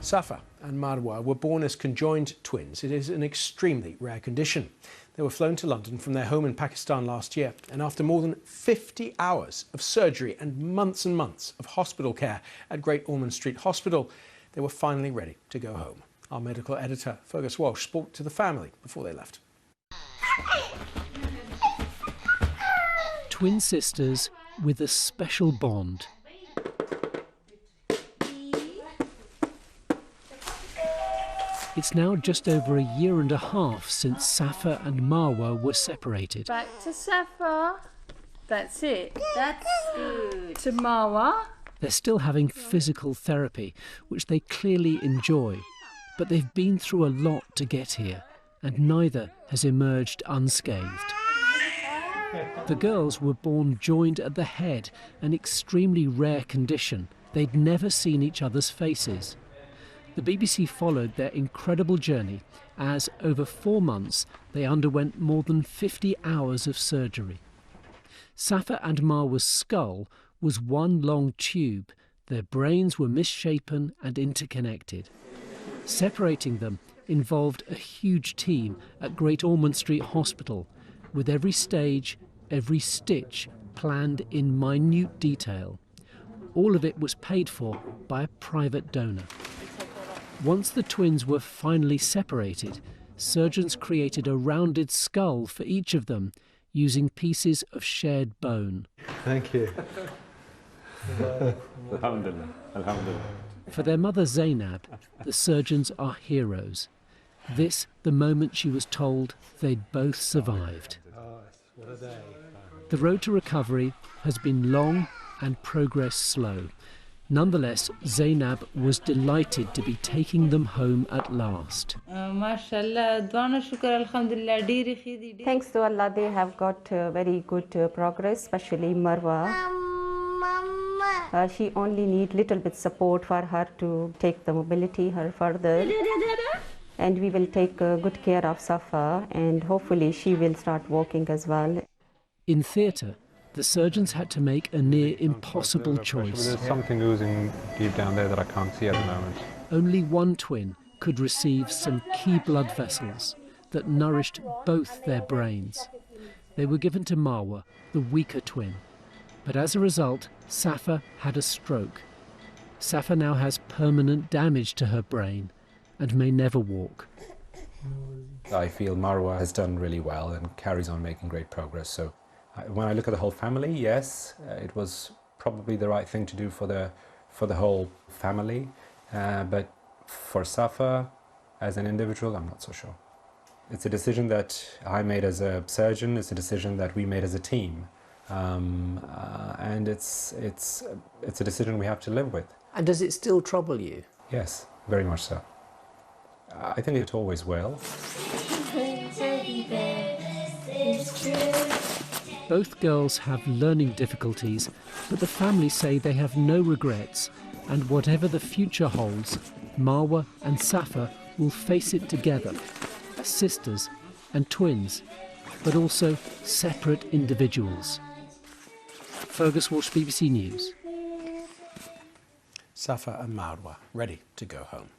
Safa and Marwa were born as conjoined twins. It is an extremely rare condition. They were flown to London from their home in Pakistan last year, and after more than 50 hours of surgery and months of hospital care at Great Ormond Street Hospital, they were finally ready to go home. Our medical editor, Fergus Walsh, spoke to the family before they left. Twin sisters with a special bond. It's now just over a year and a half since Safa and Marwa were separated. Back to Safa. That's it. That's good. To Marwa. They're still having physical therapy, which they clearly enjoy. But they've been through a lot to get here, and neither has emerged unscathed. The girls were born joined at the head, an extremely rare condition. They'd never seen each other's faces. The BBC followed their incredible journey as, over 4 months, they underwent more than 50 hours of surgery. Safa and Marwa's skull was one long tube. Their brains were misshapen and interconnected. Separating them involved a huge team at Great Ormond Street Hospital, with every stage, every stitch planned in minute detail. All of it was paid for by a private donor. Once the twins were finally separated, surgeons created a rounded skull for each of them, using pieces of shared bone. Thank you. Alhamdulillah. Alhamdulillah. For their mother Zainab, the surgeons are heroes. This, the moment she was told they'd both survived. The road to recovery has been long and progress slow. Nonetheless, Zainab was delighted to be taking them home at last. Thanks to Allah, they have got very good progress, especially Marwa. She only needs little bit support for her to take the mobility her further. And we will take good care of Safa, and hopefully she will start walking as well. In theatre, the surgeons had to make a near impossible choice. There's something oozing deep down there that I can't see at the moment. Only one twin could receive some key blood vessels that nourished both their brains. They were given to Marwa, the weaker twin. But as a result, Safa had a stroke. Safa now has permanent damage to her brain and may never walk. I feel Marwa has done really well and carries on making great progress. So when I look at the whole family, yes, it was probably the right thing to do for the whole family. But for Safa, as an individual, I'm not so sure. It's a decision that I made as a surgeon. It's a decision that we made as a team. And it's a decision we have to live with. And does it still trouble you? Yes, very much so. I think it always will. Both girls have learning difficulties, but the family say they have no regrets, and whatever the future holds, Marwa and Safa will face it together, as sisters and twins, but also separate individuals. Fergus Walsh, BBC News. Safa and Marwa ready to go home.